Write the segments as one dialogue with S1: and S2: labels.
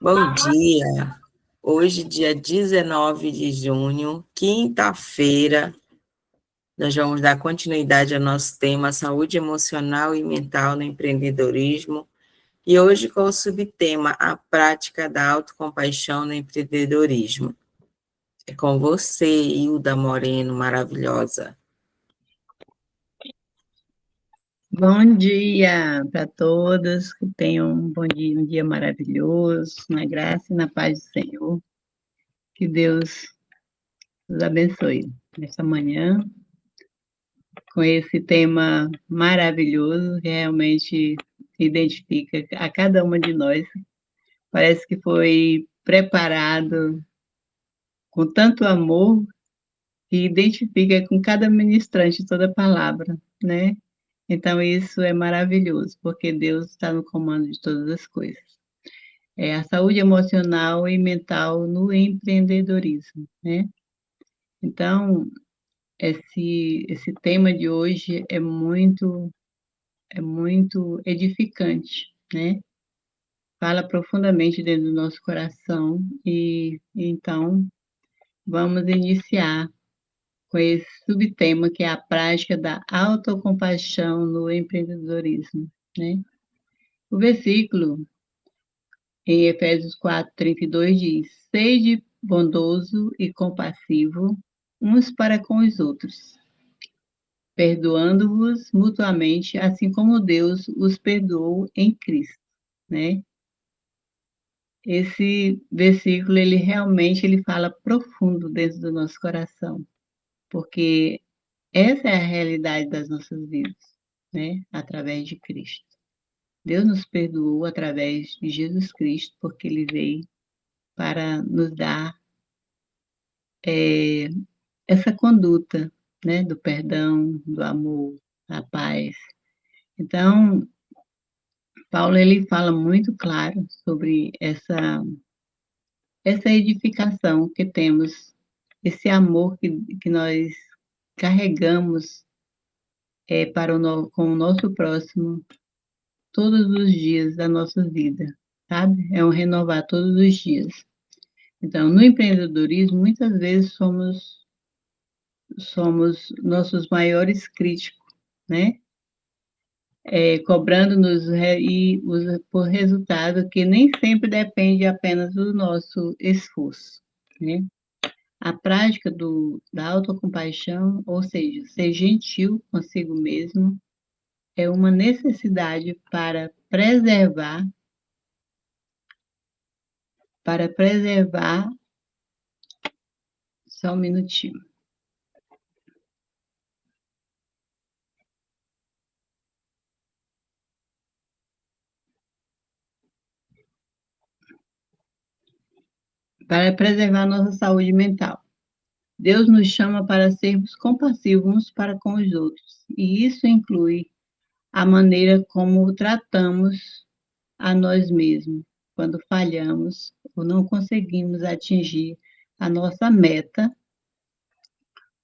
S1: Bom dia. Hoje, dia 19 de junho, quinta-feira, nós vamos dar continuidade ao nosso tema saúde emocional e mental no empreendedorismo. E hoje com o subtema a prática da autocompaixão no empreendedorismo. É com você, Hilda Moreno, maravilhosa.
S2: Bom dia para todos, que tenham um dia maravilhoso, na graça e na paz do Senhor. Que Deus nos abençoe nesta manhã, com esse tema maravilhoso, que realmente identifica a cada uma de nós. Parece que foi preparado com tanto amor e identifica com cada ministrante toda a palavra, né? Então, isso é maravilhoso, porque Deus está no comando de todas as coisas. É a saúde emocional e mental no empreendedorismo, né? Então, esse tema de hoje é muito edificante, né? Fala profundamente dentro do nosso coração e então vamos iniciar com esse subtema que é a prática da autocompaixão no empreendedorismo, né? O versículo em Efésios 4:32 diz: Sede bondoso e compassivo uns para com os outros, perdoando-vos mutuamente, assim como Deus os perdoou em Cristo, né? Esse versículo, ele fala profundo dentro do nosso coração, porque essa é a realidade das nossas vidas, né? Através de Cristo. Deus nos perdoou através de Jesus Cristo, porque ele veio para nos dar essa conduta, né, do perdão, do amor, da paz. Então, Paulo ele fala muito claro sobre essa edificação que temos, esse amor que nós carregamos com o nosso próximo todos os dias da nossa vida, sabe? É um renovar todos os dias. Então, no empreendedorismo, muitas vezes somos nossos maiores críticos, né? Cobrando-nos por resultado que nem sempre depende apenas do nosso esforço, né? A prática da autocompaixão, ou seja, ser gentil consigo mesmo, é uma necessidade para preservar, só um minutinho, para preservar nossa saúde mental. Deus nos chama para sermos compassivos uns para com os outros, e isso inclui a maneira como tratamos a nós mesmos quando falhamos ou não conseguimos atingir a nossa meta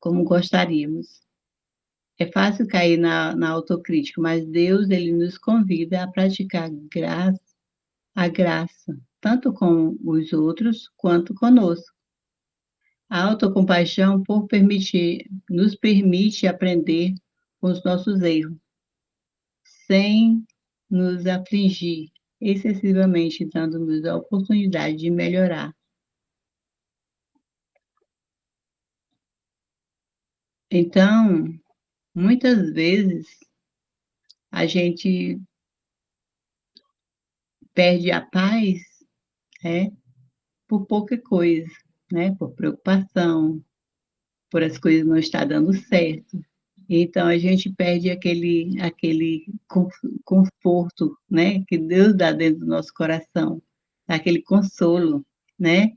S2: como gostaríamos. É fácil cair na autocrítica, mas Deus ele nos convida a praticar a graça, tanto com os outros quanto conosco. A autocompaixão nos permite aprender com os nossos erros, sem nos afligir excessivamente, dando-nos a oportunidade de melhorar. Então, muitas vezes, a gente perde a paz, né, por pouca coisa, né, por preocupação, por as coisas não estar dando certo. Então, a gente perde aquele conforto, né, que Deus dá dentro do nosso coração, aquele consolo, né?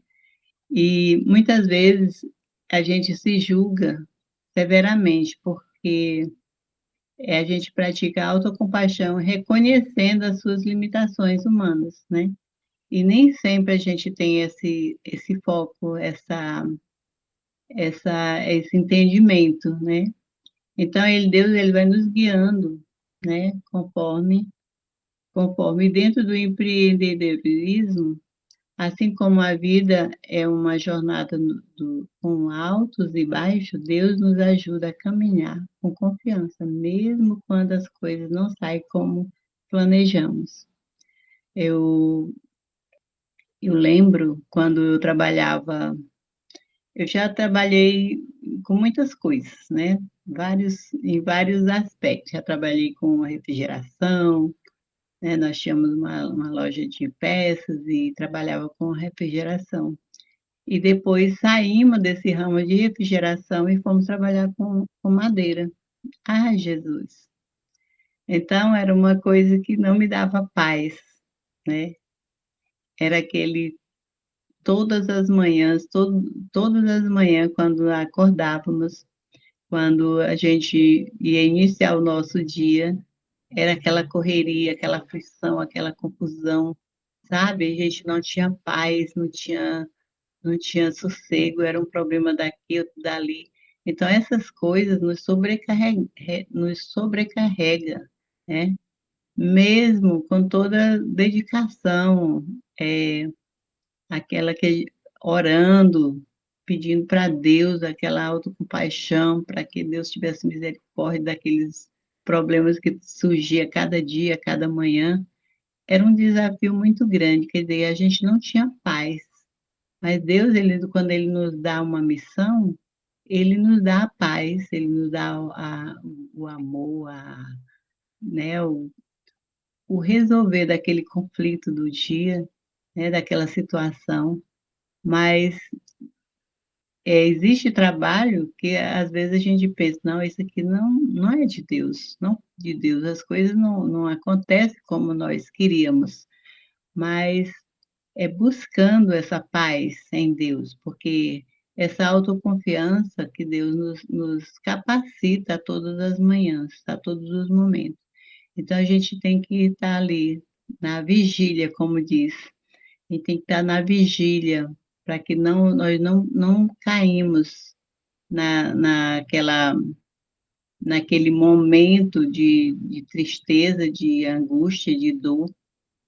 S2: E muitas vezes a gente se julga severamente, porque a gente pratica a autocompaixão reconhecendo as suas limitações humanas, né? E nem sempre a gente tem esse foco, esse entendimento, né? Então, Deus ele vai nos guiando, né? Conforme dentro do empreendedorismo, Assim como a vida é uma jornada com altos e baixos, Deus nos ajuda a caminhar com confiança, mesmo quando as coisas não saem como planejamos. Eu, eu lembro quando eu já trabalhei com muitas coisas, né? Em vários aspectos. Já trabalhei com refrigeração, né? Nós tínhamos uma loja de peças e trabalhava com refrigeração. E depois saímos desse ramo de refrigeração e fomos trabalhar com madeira. Ah, Jesus! Então, era uma coisa que não me dava paz, né? Era aquele, todas as manhãs, quando acordávamos, quando a gente ia iniciar o nosso dia, era aquela correria, aquela aflição, aquela confusão, sabe? A gente não tinha paz, não tinha sossego, era um problema daqui, outro dali. Então, essas coisas nos sobrecarrega, né? Mesmo com toda dedicação, é, aquela que orando, pedindo para Deus aquela autocompaixão, para que Deus tivesse misericórdia daqueles problemas que surgia cada dia, cada manhã, era um desafio muito grande, quer dizer, a gente não tinha paz. Mas Deus, quando Ele nos dá uma missão, Ele nos dá a paz, Ele nos dá o amor, né, o resolver daquele conflito do dia, né, daquela situação. Mas existe trabalho que às vezes a gente pensa, não, isso aqui não é de Deus, não de Deus, as coisas não acontecem como nós queríamos, mas é buscando essa paz em Deus, porque essa autoconfiança que Deus nos capacita a todas as manhãs, a todos os momentos. Então, a gente tem que estar ali na vigília, como diz, a gente tem que estar na vigília para que nós não caímos naquele momento de tristeza, de angústia, de dor,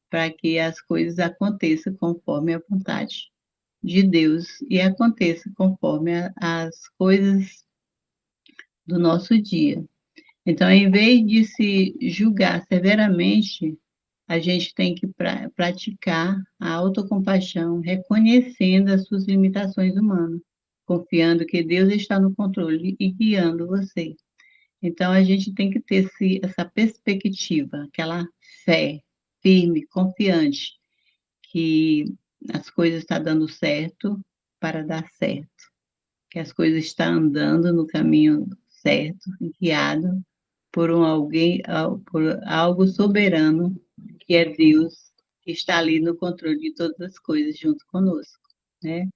S2: para que as coisas aconteçam conforme a vontade de Deus e aconteça conforme as coisas do nosso dia. Então, em vez de se julgar severamente, a gente tem que praticar a autocompaixão, reconhecendo as suas limitações humanas, confiando que Deus está no controle e guiando você. Então, a gente tem que ter essa perspectiva, aquela fé firme, confiante, que as coisas estão dando certo para dar certo, que as coisas estão andando no caminho certo, guiado por algo soberano, que é Deus, que está ali no controle de todas as coisas junto conosco, né?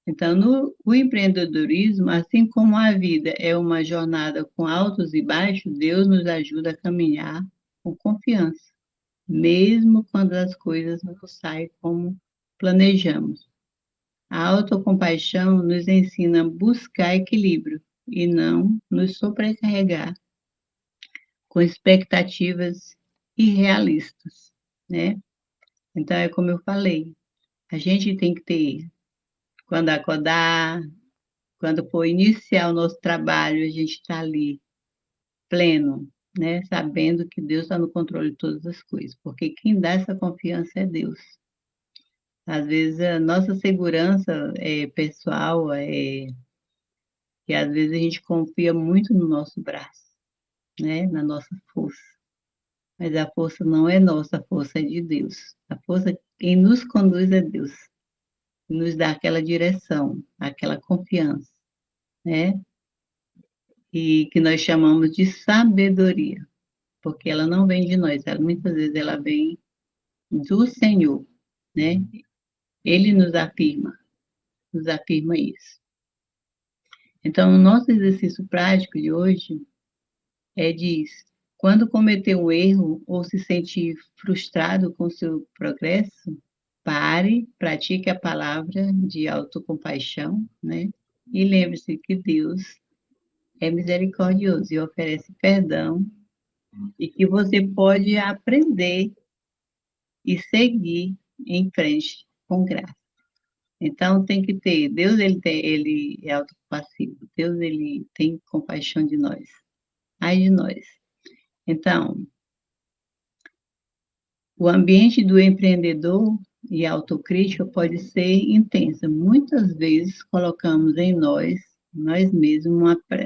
S2: Então, o empreendedorismo, assim como a vida é uma jornada com altos e baixos, Deus nos ajuda a caminhar com confiança, mesmo quando as coisas não saem como planejamos. A autocompaixão nos ensina a buscar equilíbrio e não nos sobrecarregar com expectativas irrealistas, né? Então, é como eu falei, a gente tem que ter, quando acordar, quando for iniciar o nosso trabalho, a gente está ali, pleno, né? Sabendo que Deus está no controle de todas as coisas, porque quem dá essa confiança é Deus. Às vezes, a nossa segurança pessoal que às vezes a gente confia muito no nosso braço, né? Na nossa força. Mas a força não é nossa, a força é de Deus. A força, quem nos conduz é Deus. Nos dá aquela direção, aquela confiança, né? E que nós chamamos de sabedoria, porque ela não vem de nós, muitas vezes ela vem do Senhor, né? Ele nos afirma isso. Então, o nosso exercício prático de hoje diz: quando cometer um erro ou se sentir frustrado com seu progresso, pare, pratique a palavra de autocompaixão, né? E lembre-se que Deus é misericordioso e oferece perdão e que você pode aprender e seguir em frente com graça. Então, tem que ter, Deus, ele é autocompassivo, Deus, ele tem compaixão de nós, ai de nós. Então, o ambiente do empreendedor e a autocrítica pode ser intensa. Muitas vezes colocamos em nós mesmos,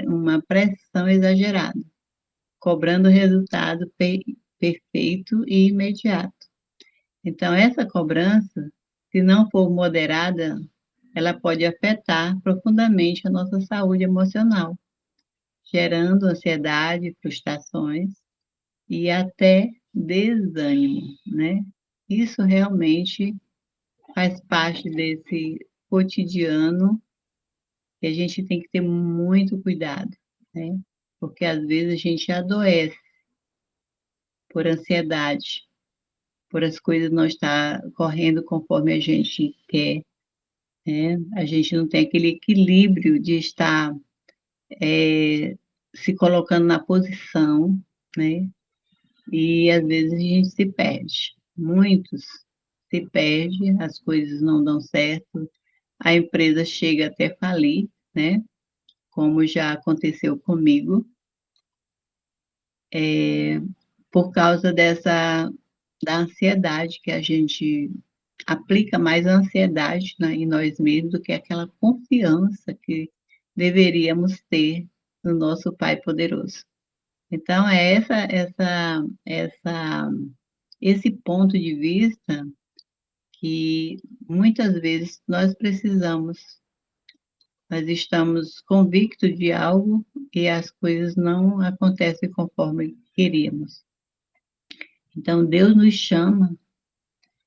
S2: uma pressão exagerada, cobrando resultado perfeito e imediato. Então, essa cobrança, se não for moderada, ela pode afetar profundamente a nossa saúde emocional, gerando ansiedade, frustrações e até desânimo, né? Isso realmente faz parte desse cotidiano que a gente tem que ter muito cuidado, né? Porque às vezes a gente adoece por ansiedade, por as coisas não estar correndo conforme a gente quer, né? A gente não tem aquele equilíbrio de estar se colocando na posição, né? E às vezes a gente se perde. Muitos se perdem, as coisas não dão certo, a empresa chega até falir, né? Como já aconteceu comigo, por causa da ansiedade que a gente aplica mais a ansiedade, né, em nós mesmos do que aquela confiança que deveríamos ter no nosso Pai poderoso. Então, é esse ponto de vista que muitas vezes nós estamos convictos de algo e as coisas não acontecem conforme queríamos. Então, Deus nos chama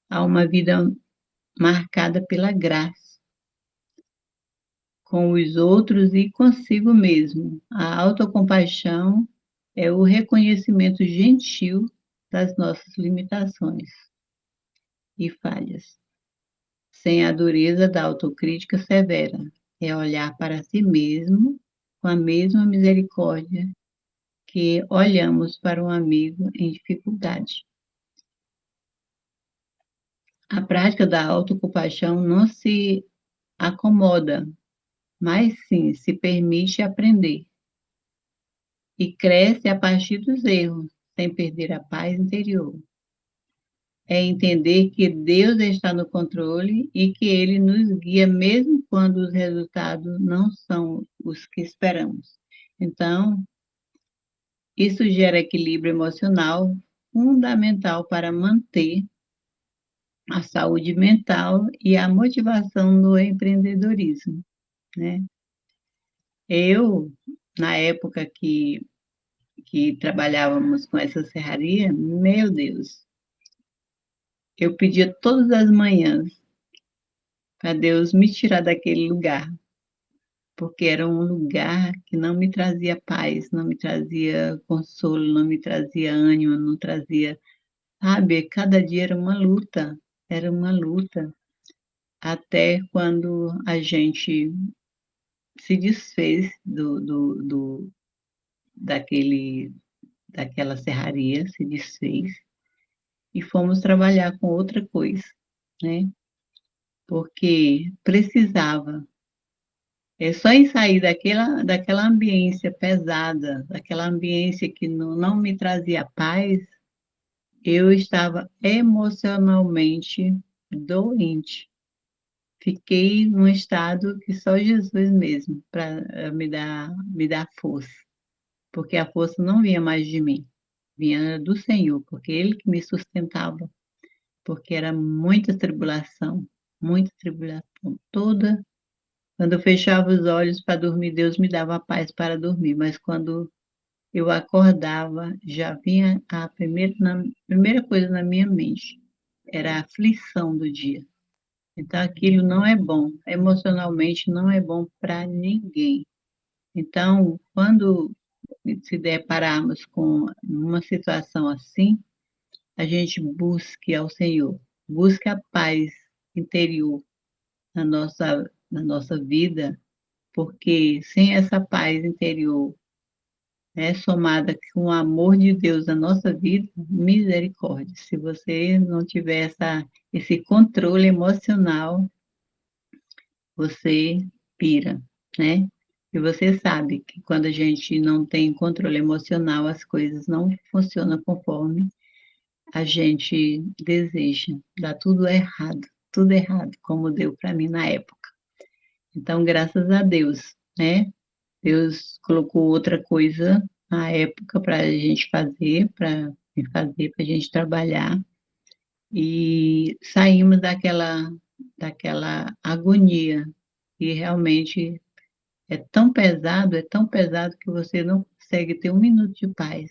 S2: a uma vida marcada pela graça, com os outros e consigo mesmo. A autocompaixão é o reconhecimento gentil das nossas limitações e falhas, sem a dureza da autocrítica severa. É olhar para si mesmo com a mesma misericórdia que olhamos para um amigo em dificuldade. A prática da autocompaixão não se acomoda, mas sim se permite aprender e cresce a partir dos erros, sem perder a paz interior. É entender que Deus está no controle e que Ele nos guia mesmo quando os resultados não são os que esperamos. Então, isso gera equilíbrio emocional fundamental para manter a saúde mental e a motivação do empreendedorismo, né? Eu, na época que trabalhávamos com essa serraria, meu Deus, eu pedia todas as manhãs para Deus me tirar daquele lugar, porque era um lugar que não me trazia paz, não me trazia consolo, não me trazia ânimo, não trazia, sabe, cada dia era uma luta, até quando a gente se desfez daquele, daquela serraria, se desfez, e fomos trabalhar com outra coisa, né? Porque precisava. É só em sair daquela ambiência pesada, daquela ambiência que não me trazia paz, eu estava emocionalmente doente. Fiquei num estado que só Jesus mesmo para me dar força, porque a força não vinha mais de mim, vinha do Senhor, porque Ele que me sustentava, porque era muita tribulação, toda. Quando eu fechava os olhos para dormir, Deus me dava paz para dormir, mas quando eu acordava, já vinha primeira coisa na minha mente, era a aflição do dia. Então, aquilo não é bom, emocionalmente não é bom para ninguém. Então, quando se depararmos com uma situação assim, a gente busque ao Senhor, busque a paz interior na nossa vida, porque sem essa paz interior, somada com o amor de Deus na nossa vida, misericórdia. Se você não tiver esse controle emocional, você pira, né? E você sabe que quando a gente não tem controle emocional, as coisas não funcionam conforme a gente deseja. Dá tudo errado, como deu para mim na época. Então, graças a Deus, né? Deus colocou outra coisa na época para a gente para a gente trabalhar e saímos daquela agonia e realmente é tão pesado que você não consegue ter um minuto de paz.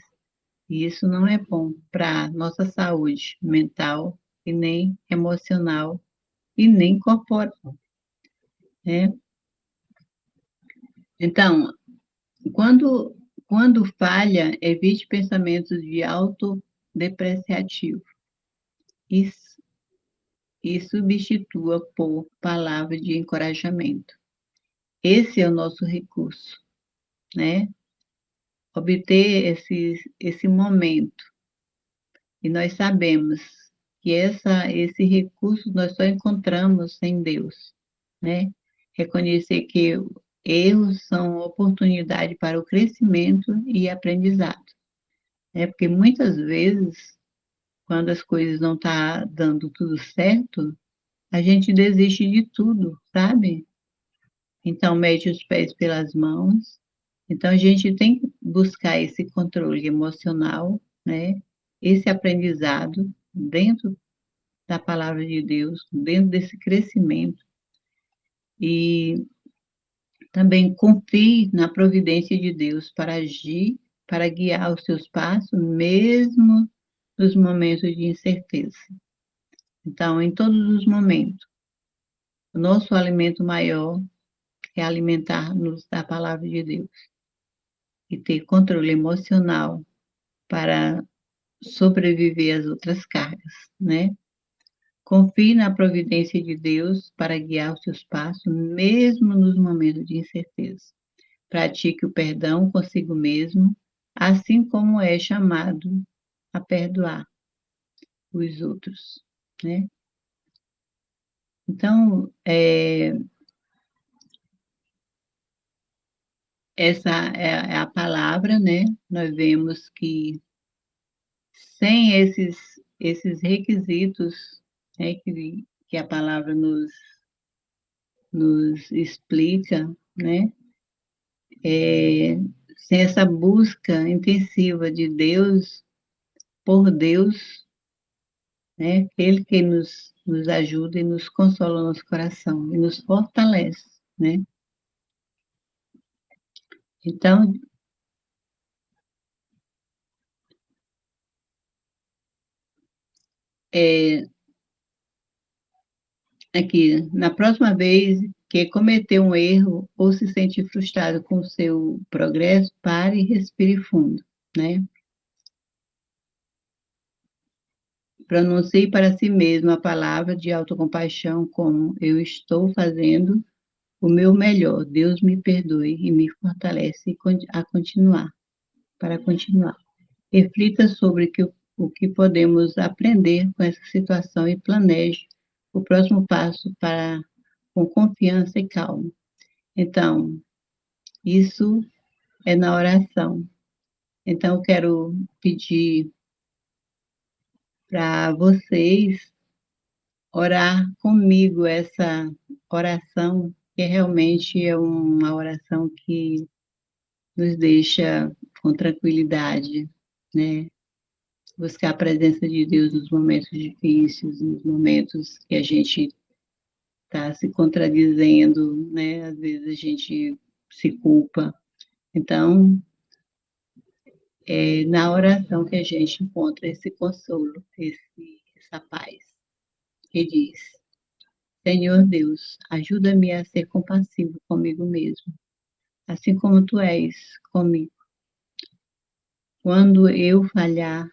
S2: E isso não é bom para nossa saúde mental e nem emocional e nem corporal, né? Então, quando, quando falha, evite pensamentos de autodepreciativo e, e substitua por palavras de encorajamento. Esse é o nosso recurso, né? Obter esse momento. E nós sabemos que esse recurso nós só encontramos em Deus, né? Reconhecer que erros são oportunidade para o crescimento e aprendizado, né? Porque muitas vezes, quando as coisas não estão dando tudo certo, a gente desiste de tudo, sabe? Então, mete os pés pelas mãos. Então, a gente tem que buscar esse controle emocional, né? Esse aprendizado dentro da palavra de Deus, dentro desse crescimento. E também confie na providência de Deus para agir, para guiar os seus passos, mesmo nos momentos de incerteza. Então, em todos os momentos, o nosso alimento maior é alimentar-nos da palavra de Deus e ter controle emocional para sobreviver às outras cargas, né? Confie na providência de Deus para guiar os seus passos, mesmo nos momentos de incerteza. Pratique o perdão consigo mesmo, assim como é chamado a perdoar os outros, né? Então, essa é a palavra, né? Nós vemos que sem esses requisitos, né, que a palavra nos explica, né? Sem essa busca intensiva de Deus, por Deus, né? Ele que nos ajuda e nos consola o nosso coração e nos fortalece, né? Então, é, aqui, na próxima vez que cometer um erro ou se sentir frustrado com o seu progresso, pare e respire fundo, né? Pronuncie para si mesmo a palavra de autocompaixão como eu estou fazendo o meu melhor. Deus me perdoe e me fortalece a continuar, para continuar. Reflita sobre o que podemos aprender com essa situação e planeje o próximo passo com confiança e calma. Então, isso é na oração. Então, eu quero pedir para vocês orar comigo essa oração, que realmente é uma oração que nos deixa com tranquilidade, né? Buscar a presença de Deus nos momentos difíceis, nos momentos que a gente está se contradizendo, né? Às vezes a gente se culpa. Então, é na oração que a gente encontra esse consolo, essa paz, que diz: Senhor Deus, ajuda-me a ser compassivo comigo mesmo, assim como tu és comigo. Quando eu falhar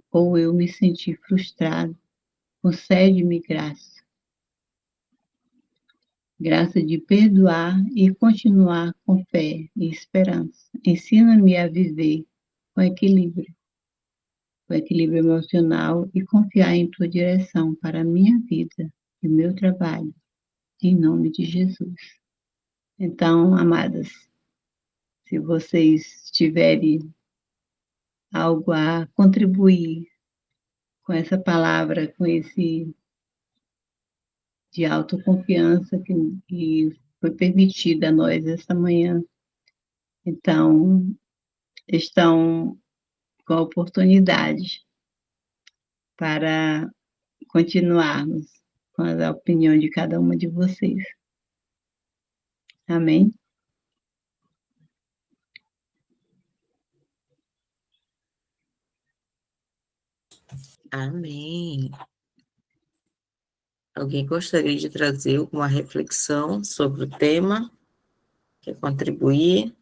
S2: ou eu me sentir frustrado, concede-me graça. Graça de perdoar e continuar com fé e esperança. Ensina-me a viver com equilíbrio emocional e confiar em tua direção para a minha vida e meu trabalho, em nome de Jesus. Então, amadas, se vocês tiverem algo a contribuir com essa palavra, com esse de autoconfiança que foi permitida a nós esta manhã, então estão com a oportunidade para continuarmos com a opinião de cada uma de vocês. Amém?
S1: Amém. Alguém gostaria de trazer alguma reflexão sobre o tema? Quer contribuir?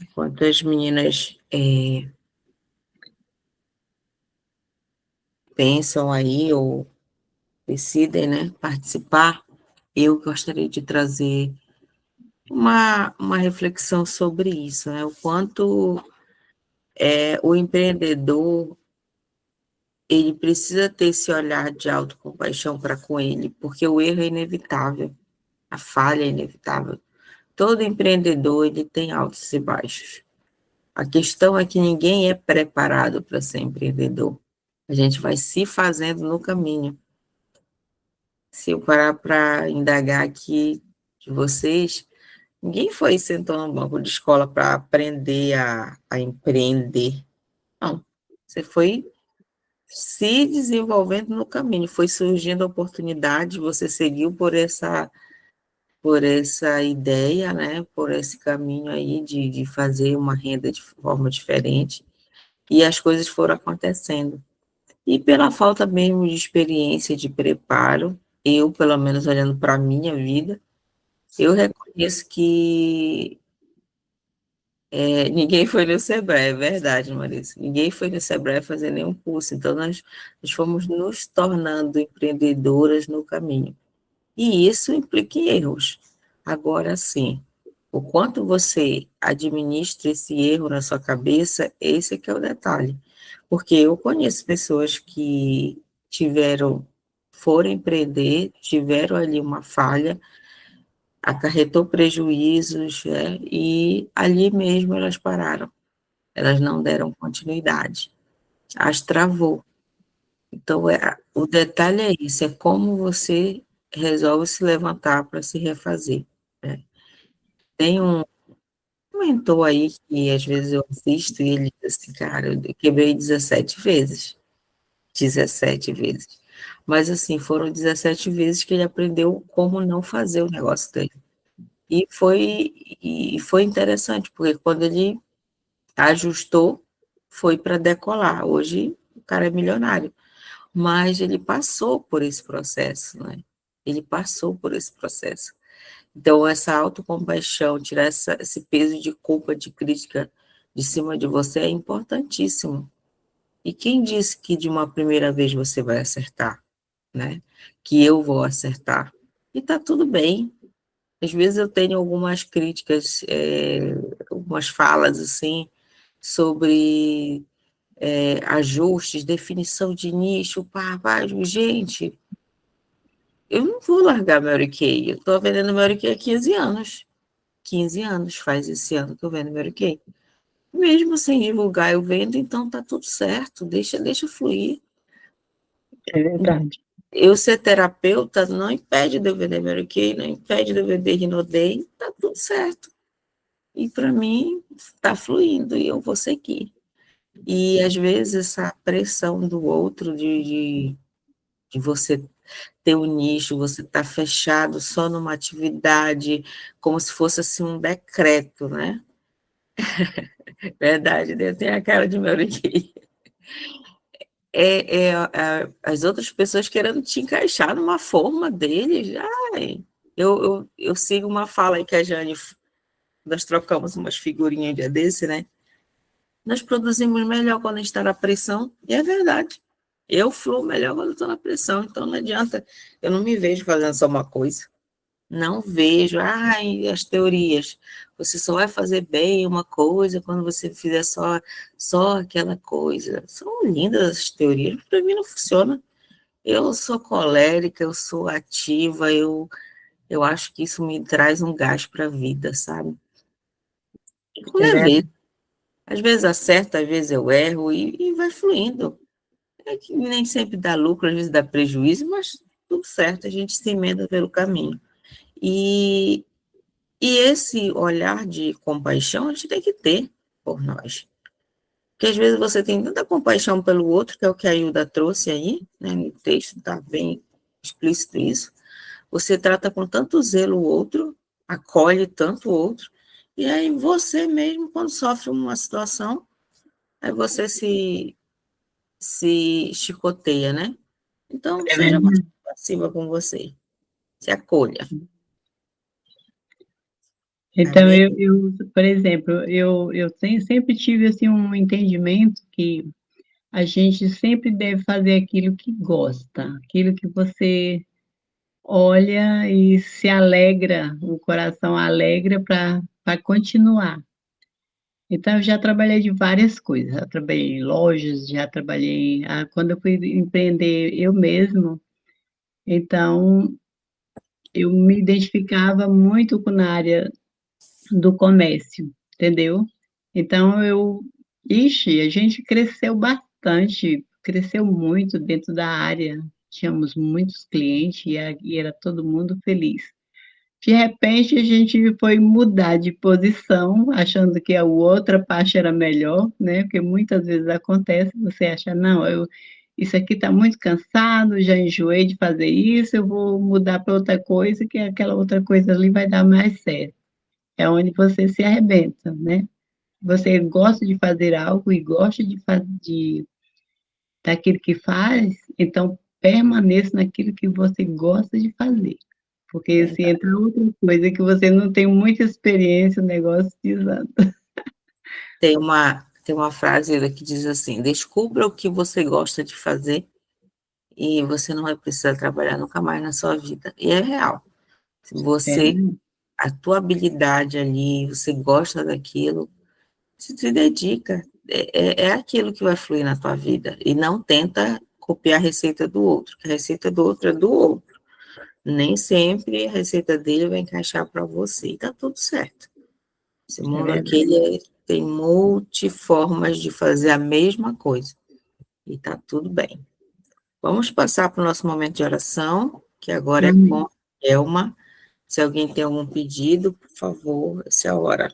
S1: Enquanto as meninas pensam aí ou decidem, né, participar, eu gostaria de trazer uma reflexão sobre isso, né, o quanto o empreendedor, ele precisa ter esse olhar de autocompaixão para com ele, porque o erro é inevitável, a falha é inevitável. Todo empreendedor, ele tem altos e baixos. A questão é que ninguém é preparado para ser empreendedor. A gente vai se fazendo no caminho. Se eu parar para indagar aqui de vocês, ninguém foi e sentou no banco de escola para aprender a empreender. Não. Você foi se desenvolvendo no caminho, foi surgindo a oportunidade, você seguiu por essa ideia, né, por esse caminho aí de fazer uma renda de forma diferente, e as coisas foram acontecendo. E pela falta mesmo de experiência, de preparo, eu, pelo menos olhando para a minha vida, eu reconheço que ninguém foi no Sebrae, é verdade, Marisa, ninguém foi no Sebrae fazer nenhum curso, então nós fomos nos tornando empreendedoras no caminho. E isso implica em erros. Agora, sim, o quanto você administra esse erro na sua cabeça, esse é que é o detalhe. Porque eu conheço pessoas que foram empreender, tiveram ali uma falha, acarretou prejuízos, e ali mesmo elas pararam. Elas não deram continuidade. As travou. Então, o detalhe é isso, é como você resolve se levantar para se refazer, né? Tem um mentor aí que às vezes eu assisto e ele diz assim, cara, eu quebrei 17 vezes, 17 vezes. Mas assim, foram 17 vezes que ele aprendeu como não fazer o negócio dele. E foi interessante, porque quando ele ajustou, foi para decolar. Hoje o cara é milionário. Mas ele passou por esse processo, né? Ele passou por esse processo. Então, essa autocompaixão, tirar esse peso de culpa, de crítica de cima de você é importantíssimo. E quem disse que de uma primeira vez você vai acertar, né? Que eu vou acertar. E tá tudo bem. Às vezes eu tenho algumas críticas, algumas falas assim, sobre ajustes, definição de nicho, gente, eu não vou largar Mary Kay, eu estou vendendo Mary Kay há 15 anos, 15 anos faz esse ano que eu vendo Mary Kay, mesmo sem divulgar eu vendo, então tá tudo certo, deixa fluir.
S2: É verdade.
S1: Eu ser terapeuta não impede de eu vender Mary Kay, não impede de eu vender Rinodem, tá tudo certo, e para mim está fluindo e eu vou seguir. E às vezes essa pressão do outro de você ter um nicho, você está fechado só numa atividade, como se fosse assim um decreto, né? Verdade, né? Tem a cara de Mary Kay. As outras pessoas querendo te encaixar numa forma deles. Ai, eu sigo uma fala aí que a Jane, nós trocamos umas figurinhas um dia desse, né? Nós produzimos melhor quando a gente está na pressão, e é verdade. Eu fluo melhor quando estou na pressão, então não adianta, eu não me vejo fazendo só uma coisa. Não vejo, ai, as teorias. Você só vai fazer bem uma coisa quando você fizer só aquela coisa. São lindas as teorias, para mim não funciona. Eu sou colérica, eu sou ativa, eu acho que isso me traz um gás para a vida, sabe? Com
S2: É
S1: leveza.
S2: verdade.
S1: Às vezes acerto, às vezes eu erro e vai fluindo. É que nem sempre dá lucro, às vezes dá prejuízo, mas tudo certo, a gente se emenda pelo caminho. E, e esse olhar de compaixão a gente tem que ter por nós. Porque às vezes você tem tanta compaixão pelo outro, que é o que a Hilda trouxe aí, né, no texto está bem explícito isso. Você trata com tanto zelo o outro, acolhe tanto o outro, e aí você mesmo, quando sofre uma situação, aí você se chicoteia, né? Então,
S2: É
S1: seja mais
S2: verdade.
S1: compassiva com você, se acolha, tá
S2: Então,
S1: bem?
S2: por exemplo, eu sempre tive assim um entendimento que a gente sempre deve fazer aquilo que gosta, aquilo que você olha e se alegra, o coração alegra para continuar. Então, eu já trabalhei de várias coisas, já trabalhei em lojas, já trabalhei, quando eu fui empreender eu mesmo, então eu me identificava muito na área do comércio, entendeu? Então a gente cresceu bastante, cresceu muito dentro da área, tínhamos muitos clientes e era todo mundo feliz. De repente, a gente foi mudar de posição, achando que a outra parte era melhor, né, porque muitas vezes acontece, você acha: "Não, isso aqui está muito cansado, já enjoei de fazer isso, eu vou mudar para outra coisa, que aquela outra coisa ali vai dar mais certo". É onde você se arrebenta, né. Você gosta de fazer algo e gosta daquilo que faz, então permaneça naquilo que você gosta de fazer, porque se
S1: Verdade.
S2: entra outra coisa que você não tem muita experiência, o negócio desanda.
S1: Tem uma frase que diz assim: descubra o que você gosta de fazer e você não vai precisar trabalhar nunca mais na sua vida. E é real. Se
S2: É,
S1: você, a tua habilidade ali, você gosta daquilo, se dedica. É aquilo que vai fluir na tua vida. E não tenta copiar a receita do outro, que a receita do outro é do outro. Nem sempre a receita dele vai encaixar para você. E tá tudo certo. Esse
S2: é
S1: mundo aqui
S2: verdade.
S1: tem multiformas de fazer a mesma coisa. E tá tudo bem. Vamos passar para o nosso momento de oração, que agora é com
S2: Amém.
S1: a Elma. Se alguém tem algum pedido, por favor, essa é a hora.